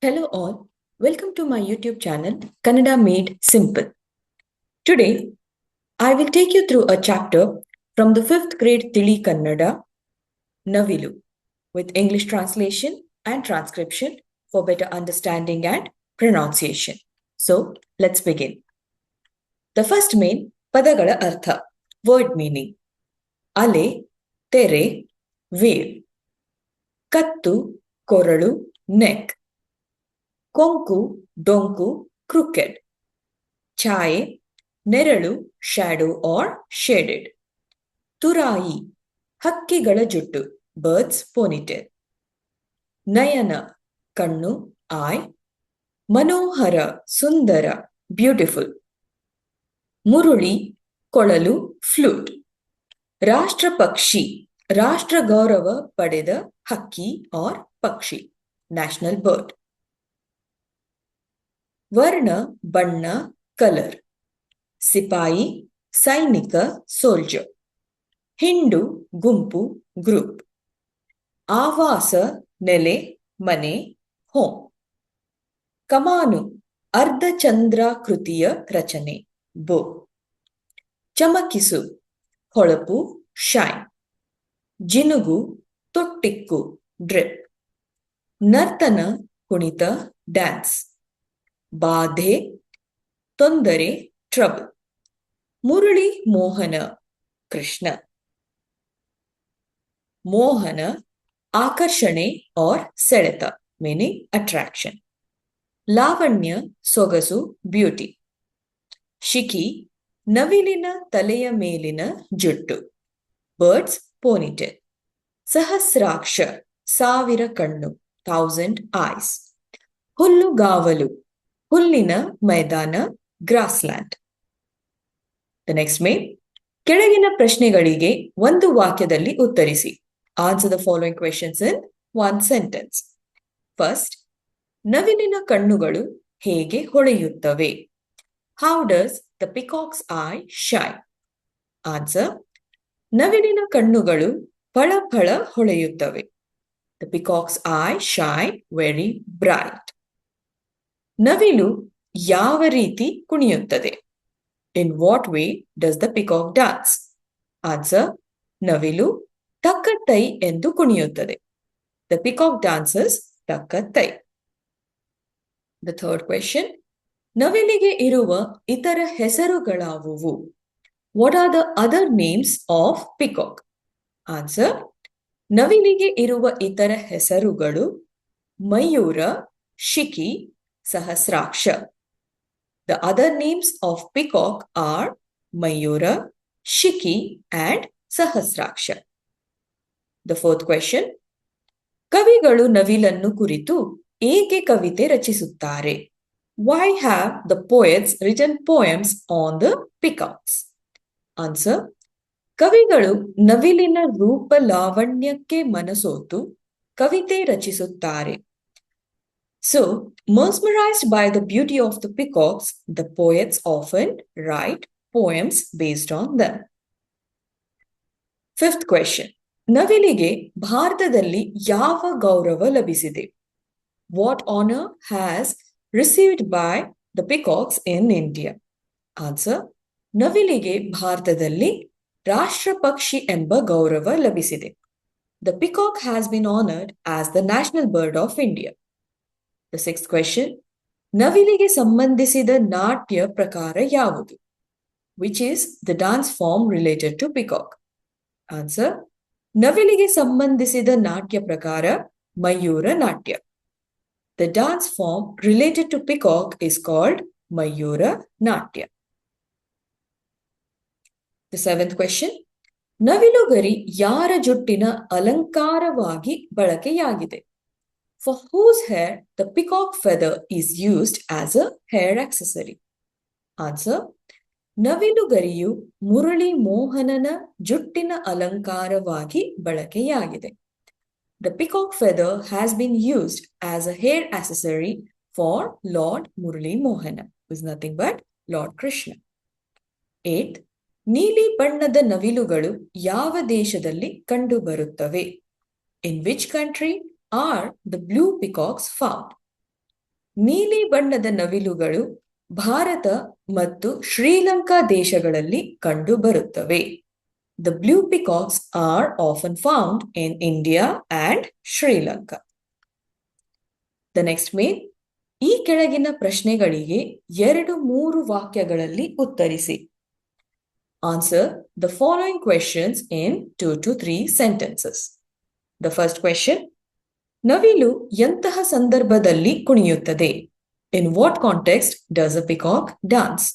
Hello all, welcome to my YouTube channel Kannada Made Simple. Today, I will take you through a chapter from the 5th grade Tili Kannada, Navilu, with English translation and transcription for better understanding and pronunciation. So, let's begin. The first main, Padagala Artha, word meaning. Ale, tere, veil. Kattu, koralu, neck. ಕೊಂಕು ಡೊಂಕು ಕ್ರೂಕೆಡ್ ಛಾಯೆ ನೆರಳು shadow R shaded ತುರಾಯಿ ಹಕ್ಕಿಗಳ ಜುಟ್ಟು birds ponytail ನಯನ ಕಣ್ಣು eye ಮನೋಹರ ಸುಂದರ beautiful ಮುರುಳಿ ಕೊಳಲು ಫ್ಲೂಟ್ ರಾಷ್ಟ್ರ ಪಕ್ಷಿ ರಾಷ್ಟ್ರ ಗೌರವ ಪಡೆದ ಹಕ್ಕಿ ಆರ್ ಪಕ್ಷಿ ನ್ಯಾಷನಲ್ ಬರ್ಡ್ ವರ್ಣ ಬಣ್ಣ ಕಲರ್ ಸಿಪಾಯಿ ಸೈನಿಕ ಸೋಲ್ಜರ್ ಹಿಂಡು ಗುಂಪು ಗ್ರೂಪ್ ಆವಾಸ ನೆಲೆ ಮನೆ ಹೋಮ್ ಕಮಾನು ಅರ್ಧಚಂದ್ರಾಕೃತಿಯ ರಚನೆ ಬೋ ಚಮಕಿಸು ಹೊಳಪು ಶೈನ್ ಜಿನುಗು ತೊಟ್ಟಿಕ್ಕು ಡ್ರಿಪ್ ನರ್ತನ ಕುಣಿತ ಡ್ಯಾನ್ಸ್ ಬಾಧೆ ತೊಂದರೆ ಟ್ರಬಲ್ ಮುರಳಿ ಮೋಹನ ಕೃಷ್ಣ ಮೋಹನ ಆಕರ್ಷಣೆ ಆರ್ ಸೆಳೆತ ಮೀನಿಂಗ್ ಅಟ್ರಾಕ್ಷನ್ ಲಾವಣ್ಯ ಸೊಗಸು ಬ್ಯೂಟಿ ಶಿಖಿ ನವಿಲಿನ ತಲೆಯ ಮೇಲಿನ ಜುಟ್ಟು ಬರ್ಡ್ಸ್ ಪೋನಿಟೆಲ್ ಸಹಸ್ರಾಕ್ಷ ಸಾವಿರ ಕಣ್ಣು 1000 ಐಸ್ ಹುಲ್ಲುಗಾವಲು ಹುಲ್ಲಿನ ಮೈದಾನ ಗ್ರಾಸ್ಲ್ಯಾಂಡ್. ದ ನೆಕ್ಸ್ಟ್ ಮೇನ್ ಕೆಳಗಿನ ಪ್ರಶ್ನೆಗಳಿಗೆ ಒಂದು ವಾಕ್ಯದಲ್ಲಿ ಉತ್ತರಿಸಿ. Answer the following questions in one sentence. First, ನವಿಲಿನ ಕಣ್ಣುಗಳು ಹೇಗೆ ಹೊಳೆಯುತ್ತವೆ? How does the peacock's eye shine? Answer, ನವಿಲಿನ ಕಣ್ಣುಗಳು ಫಳ ಫಳ ಹೊಳೆಯುತ್ತವೆ. The peacock's eye shine very bright. ನವಿಲು ಯಾವ ರೀತಿ ಕುಣಿಯುತ್ತದೆ? In what way does the peacock dance? Answer, ನವಿಲು ತಕ್ಕತ್ತೈ ಎಂದು ಕುಣಿಯುತ್ತದೆ. ದ ಪಿಕಾಕ್ ಡಾನ್ಸಸ್ ತಕ್ಕತ್ತೈ. ದ ಥರ್ಡ್ ಕ್ವೆಶ್ಚನ್, ನವಿಲಿಗೆ ಇರುವ ಇತರ ಹೆಸರುಗಳಾವುವು? What are the other names of peacock? Answer, ನವಿಲಿಗೆ ಇರುವ ಇತರ ಹೆಸರುಗಳು Mayura, ಶಿಖಿ, ಸಹಸ್ರಾಕ್ಷ. The other names of peacock are Mayura, Shiki and Sahasraksha. The fourth question, ಕವಿಗಳು ನವಿಲನ್ನು ಕುರಿತು ಏಕೆ ಕವಿತೆ ರಚಿಸುತ್ತಾರೆ? Why have the poets written poems on the peacocks? Answer, ಕವಿಗಳು ನವಿಲಿನ ರೂಪ ಲಾವಣ್ಯಕ್ಕೆ ಮನಸೋತು ಕವಿತೆ ರಚಿಸುತ್ತಾರೆ. So, mesmerized by the beauty of the peacocks, the poets often write poems based on them. Fifth question, ನವಿಲಿಗೆ ಭಾರತದಲ್ಲಿ ಯಾವ ಗೌರವ ಲಭಿಸಿದೆ? What honor has received by the peacocks in India? Answer, ನವಿಲಿಗೆ ಭಾರತದಲ್ಲಿ ರಾಷ್ಟ್ರ ಪಕ್ಷಿ ಎಂಬ ಗೌರವ ಲಭಿಸಿದೆ. The peacock has been honored as the national bird of India. The sixth question, ನವಿಲಿಗೆ ಸಂಬಂಧಿಸಿದ ನಾಟ್ಯ ಪ್ರಕಾರ ಯಾವುದು? Which is the dance form related to peacock? Answer, ನವಿಲಿಗೆ ಸಂಬಂಧಿಸಿದ ನಾಟ್ಯ ಪ್ರಕಾರ ಮಯೂರ ನಾಟ್ಯ. The dance form related to peacock is called Mayura ನಾಟ್ಯ. The seventh question, ನವಿಲುಗರಿ ಯಾರ ಜುಟ್ಟಿನ ಅಲಂಕಾರವಾಗಿ ಬಳಕೆಯಾಗಿದೆ? For whose hair the peacock feather is used as a hair accessory? Answer, ನವಿಲುಗರಿಯು Murali ಮೋಹನನ ಜುಟ್ಟಿನ ಅಲಂಕಾರವಾಗಿ ಬಳಕೆಯಾಗಿದೆ. The peacock feather has been used as a hair accessory for Lord Murali Mohana, who is nothing but Lord Krishna. 8th, ನೀಲಿ ಬಣ್ಣದ ನವಿಲುಗಳು ಯಾವ ದೇಶದಲ್ಲಿ ಕಂಡುಬರುತ್ತವೆ? In which country are the blue peacocks found? ನೀಲಿ ಬಣ್ಣದ ನವಿಲುಗಳು ಭಾರತ ಮತ್ತು ಶ್ರೀಲಂಕಾ ದೇಶಗಳಲ್ಲಿ ಕಂಡುಬರುತ್ತವೆ. The blue peacocks are often found in India and Sri Lanka. The next main, ಈ ಕೆಳಗಿನ ಪ್ರಶ್ನೆಗಳಿಗೆ 2-3 ವಾಕ್ಯಗಳಲ್ಲಿ ಉತ್ತರಿಸಿ. Answer the following questions in 2 to 3 sentences. The first question, ನವಿಲು ಎಂತಹ ಸಂದರ್ಭದಲ್ಲಿ ಕುಣಿಯುತ್ತದೆ? In what context does a peacock dance?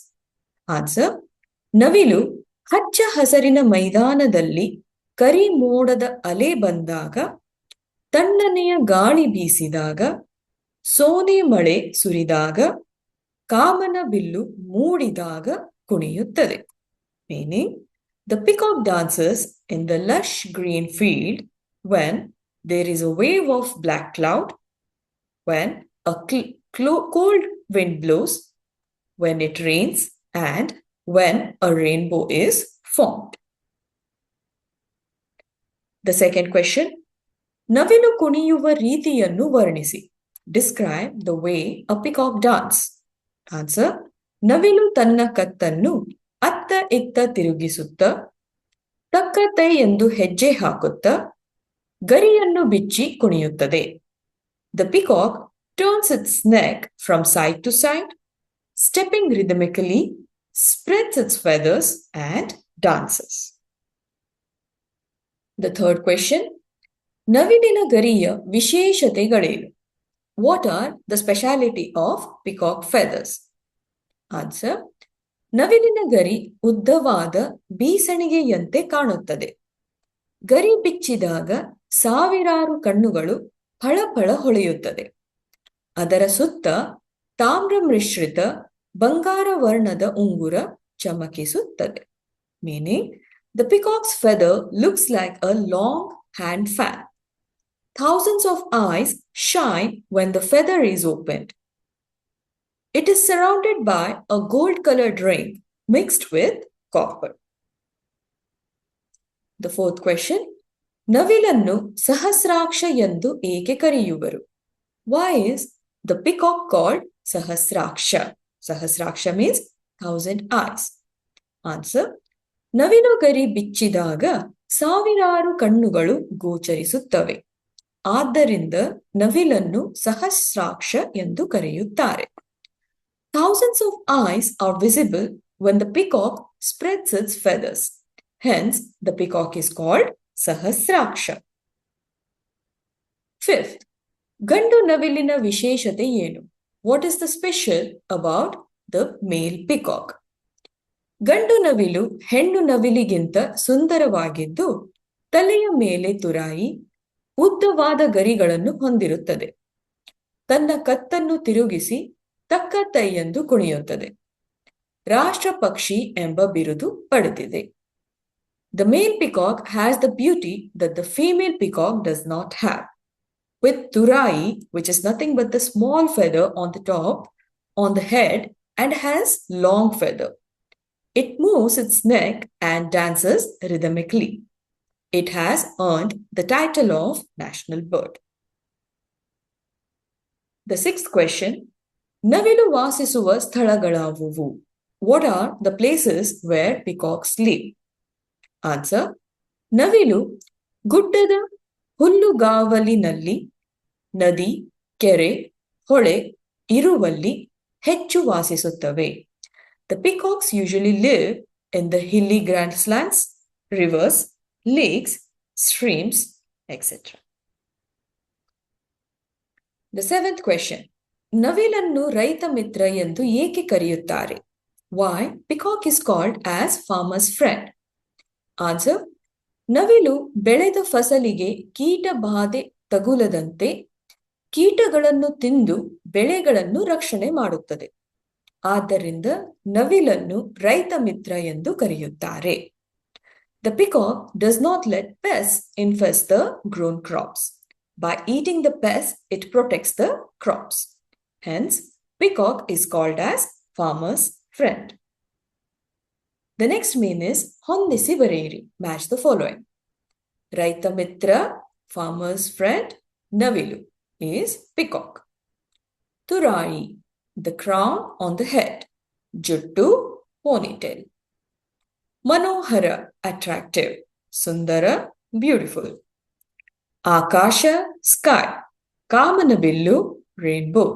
Answer, ನವಿಲು ಹಚ್ಚ ಹಸರಿನ ಮೈದಾನದಲ್ಲಿ ಕರಿ ಮೋಡದ ಅಲೆ ಬಂದಾಗ, ತಣ್ಣನೆಯ ಗಾಳಿ ಬೀಸಿದಾಗ, ಸೋನೆ ಮಳೆ ಸುರಿದಾಗ, ಕಾಮನ bill ಮೂಡಿದಾಗ ಕುಣಿಯುತ್ತದೆ. Meaning, the peacock dances in the lush green field when there is a wave of black cloud, when a cold wind blows, when it rains, and when a rainbow is formed. The second question, ನವಿಲು ಕುಣಿಯುವ ರೀತಿಯನ್ನು ವರ್ಣಿಸಿ. Describe the way a peacock dance. Answer, ನವಿಲು ತನ್ನ ಕತ್ತನ್ನು ಅತ್ತ ಇತ್ತ ತಿರುಗಿಸುತ್ತ, ತಕ್ಕ ತೈ ಎಂದು ಹೆಜ್ಜೆ ಹಾಕುತ್ತ, ಗರಿಯನ್ನು ಬಿಚ್ಚಿ ಕುಣಿಯುತ್ತದೆ. The peacock turns its neck from side to side, stepping rhythmically, spreads its feathers and dances. The third question, ನವಿಲಿನ ಗರಿಯ ವಿಶೇಷತೆಗಳೇನು? What are the speciality of peacock feathers? Answer, ನವಿಲಿನ ಗರಿ ಉದ್ದವಾದ ಬೀಸಣಿಗೆಯಂತೆ ಕಾಣುತ್ತದೆ. ಗರಿ ಬಿಚ್ಚಿದಾಗ ಸಾವಿರಾರು ಕಣ್ಣುಗಳು ಫಳಫಳ ಹೊಳೆಯುತ್ತದೆ. ಅದರ ಸುತ್ತ ತಾಮ್ರ ಮಿಶ್ರಿತ ಬಂಗಾರ ವರ್ಣದ ಉಂಗುರ ಚಮಕಿಸುತ್ತದೆ. Meaning, the peacock's feather looks like a long hand fan. Thousands of eyes shine when the feather is opened. It is surrounded by a gold-colored ring mixed with copper. The fourth question, ನವಿಲನ್ನು ಸಹಸ್ರಾಕ್ಷ ಎಂದು ಏಕೆ ಕರೆಯುವರು? Why is the peacock called Sahasraksha? Sahasraksha means 1000 eyes. Answer, ನವಿಲು ಗರಿ ಬಿಚ್ಚಿದಾಗ ಸಾವಿರಾರು ಕಣ್ಣುಗಳು ಗೋಚರಿಸುತ್ತವೆ. ಆದ್ದರಿಂದ ನವಿಲನ್ನು ಸಹಸ್ರಾಕ್ಷ ಎಂದು ಕರೆಯುತ್ತಾರೆ. Thousands of eyes are visible when the peacock spreads its feathers. Hence, the peacock is called Sahasraksha. Fifth, ಗಂಡು ನವಿಲಿನ ವಿಶೇಷತೆ ಏನು? What is the special about the male peacock? ಗಂಡು ನವಿಲು ಹೆಣ್ಣು ನವಿಲಿಗಿಂತ ಸುಂದರವಾಗಿದ್ದು, ತಲೆಯ ಮೇಲೆ ತುರಾಯಿ, ಉದ್ದವಾದ ಗರಿಗಳನ್ನು ಹೊಂದಿರುತ್ತದೆ. ತನ್ನ ಕತ್ತನ್ನು ತಿರುಗಿಸಿ ತಕ್ಕ ತೈ ಎಂದು ಕುಣಿಯುತ್ತದೆ. ರಾಷ್ಟ್ರ ಪಕ್ಷಿ ಎಂಬ ಬಿರುದು ಪಡೆದಿದೆ. The male peacock has the beauty that the female peacock does not have. With turai, which is nothing but the small feather on the top, on the head, and has long feather. It moves its neck and dances rhythmically. It has earned the title of national bird. The sixth question, ನವಿಲು ವಾಸಿಸುವ ಸ್ಥಳಗಳಾವುವು? What are the places where peacocks live? Answer, ನವಿಲು ಗುಡ್ಡದ ಹುಲ್ಲುಗಾವಲಿನಲ್ಲಿ, ನದಿ, ಕೆರೆ, ಹೊಳೆ ಇರುವಲ್ಲಿ ಹೆಚ್ಚು ವಾಸಿಸುತ್ತವೆ. The peacocks usually live in the hilly grasslands, rivers, lakes, streams, etc. The seventh question, ನವಿಲನ್ನು ರೈತ ಮಿತ್ರ ಎಂದು ಏಕೆ ಕರೆಯುತ್ತಾರೆ? Why peacock is called as farmer's friend? Answer, ನವಿಲು ಬೆಳೆದ ಫಸಲಿಗೆ ಕೀಟ ಬಾಧೆ ತಗುಲದಂತೆ ಕೀಟಗಳನ್ನು ತಿಂದು ಬೆಳೆಗಳನ್ನು ರಕ್ಷಣೆ ಮಾಡುತ್ತದೆ. ಆದ್ದರಿಂದ ನವಿಲನ್ನು ರೈತ ಮಿತ್ರ ಎಂದು ಕರೆಯುತ್ತಾರೆ. The peacock does not let pests infest the grown crops. By eating the pests, it protects the crops. Hence, peacock is called as farmer's friend. The next mean is ಹೊಂದಿಸಿ ಬರೆಯಿರಿ. Match the following. ರೈತ ಮಿತ್ರ, farmer's friend, ನವಿಲು is peacock. To ತುರಾಯಿ, the crown on the head. ಜುಟ್ಟು, ponytail. ಮನೋಹರ, attractive. ಸುಂದರ, beautiful. ಆಕಾಶ, sky. ಕಾಮನಬಿಲ್ಲು, rainbow.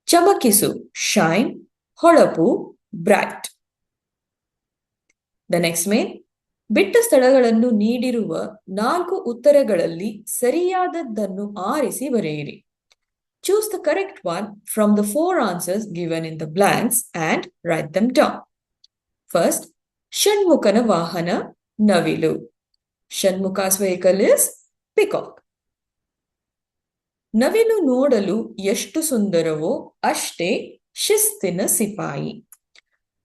ಚಮಕಿಸು, shine. ಹೊಳಪು, bright. The next main, ಬಿಟ್ಟ ಸ್ಥಳಗಳನ್ನು ನೀಡಿರುವ 4 ಉತ್ತರಗಳಲ್ಲಿ ಸರಿಯಾದದ್ದನ್ನು ಆರಿಸಿ ಬರೆಯಿರಿ. Choose the correct one from the 4 answers given in the blanks and write them down. First, ಷಣ್ಮುಖನ ವಾಹನ ನವಿಲು. Shanmuka's vehicle is peacock. ನವಿಲು ನೋಡಲು ಎಷ್ಟು ಸುಂದರವೋ ಅಷ್ಟೇ ಶಿಸ್ತಿನ ಸಿಪಾಯಿ.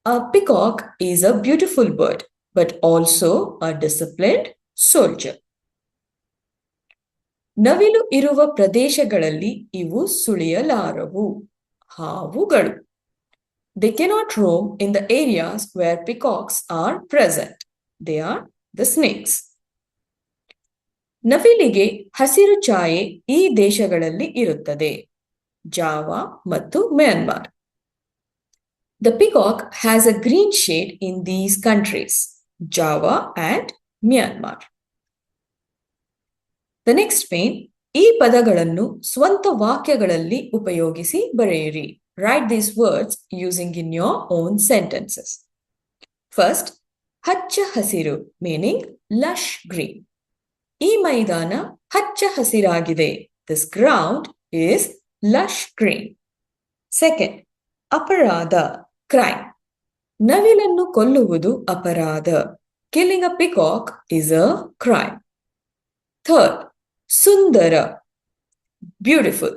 A peacock is a beautiful bird, but also a disciplined soldier. ನವಿಲು ಇರುವ ಪ್ರದೇಶಗಳಲ್ಲಿ ಇವು ಸುಳಿಯಲಾರವು. ಹಾವುಗಳು. They cannot roam in the areas where peacocks are present. They are the snakes. ನವಿಲಿಗೆ ಹಸಿರು ಛಾಯೆ ಈ ದೇಶಗಳಲ್ಲಿ ಇರುತ್ತದೆ. ಜಾವಾ ಮತ್ತು Myanmar. The peacock has a green shade in these countries, Java and Myanmar. The next main, ಈ ಪದಗಳನ್ನು ಸ್ವಂತ ವಾಕ್ಯಗಳಲ್ಲಿ ಉಪಯೋಗಿಸಿ ಬರೆಯಿರಿ. Write these words using in your own sentences. First, ಹಚ್ಚ ಹಸಿರು, meaning lush green. ಈ ಮೈದಾನ ಹಚ್ಚ ಹಸಿರಾಗಿದೆ. This ground is lush green. Second, ಅಪರಾಧ, crime. ನವಿಲನ್ನು ಕೊಲ್ಲುವುದು ಅಪರಾಧ. Killing a peacock is a crime. Third, Sundara, beautiful.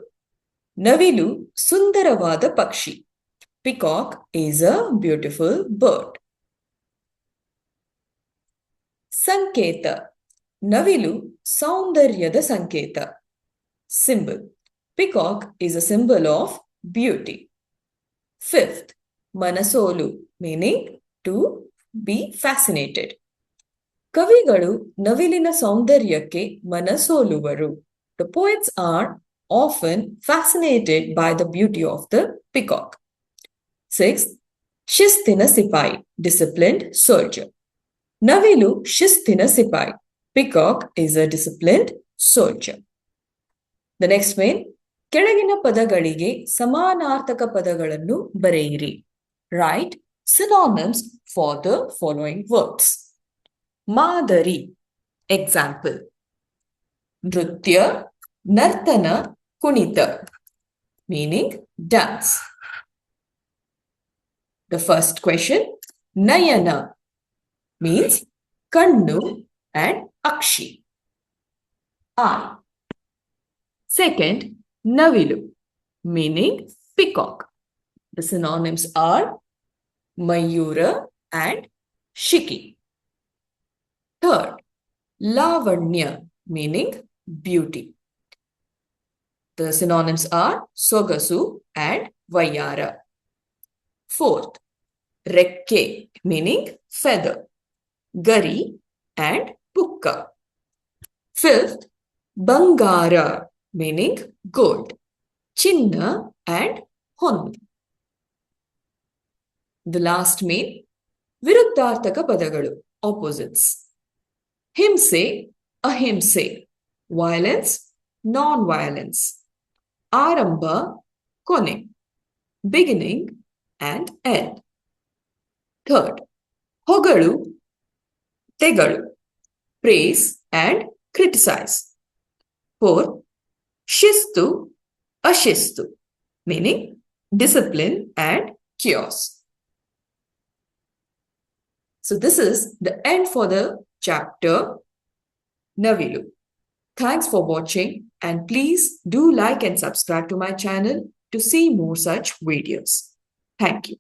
ನವಿಲು ಸುಂದರವಾದ ಪಕ್ಷಿ. Peacock is a beautiful bird. ಸಂಕೇತ, ನವಿಲು ಸೌಂದರ್ಯದ ಸಂಕೇತ. Symbol, peacock is a symbol of beauty. Fifth, ಮನಸೋಲು, meaning to be fascinated. ಕವಿಗಳು ನವಿಲಿನ ಸೌಂದರ್ಯಕ್ಕೆ ಮನಸೋಲುವರು. The poets are often fascinated by the beauty of the peacock. Sixth, ಶಿಸ್ತಿನ ಸಿಪಾಯಿ, disciplined soldier. ನವಿಲು ಶಿಸ್ತಿನ ಸಿಪಾಯಿ. Peacock is a disciplined soldier. The next main, ಕೆಳಗಿನ ಪದಗಳಿಗೆ ಸಮಾನಾರ್ಥಕ ಪದಗಳನ್ನು ಬರೆಯಿರಿ. Write synonyms for the following words. ಮಾದರಿ, example. ನೃತ್ಯ, ನರ್ತನ, ಕುಣಿತ, meaning dance. The first question, Nayana, means ಕಣ್ಣು and ಅಕ್ಷಿ, eye. Second, ನವಿಲು, meaning peacock. The synonyms are mayura and shiki. Third, lavanya, meaning beauty. The synonyms are sogasu and vayara. Fourth, rekke, meaning feather, gari and pukka. Fifth, bangara, meaning gold, chinna and honnu. The last main, ವಿರುದ್ಧಾರ್ಥಕ ಪದಗಳು, opposites. ಹಿಂಸೆ, ಅಹಿಂಸೆ, violence, non-violence. ಆರಂಭ, ಕೊನೆ, beginning and end. Third, ಹೊಗಳು, ತೆಗಳು, praise and criticize. Fourth, ಶಿಸ್ತು, ಅಶಿಸ್ತು, meaning discipline and chaos. So this is the end for the chapter Navilu. Thanks for watching, and please do like and subscribe to my channel to see more such videos. Thank you.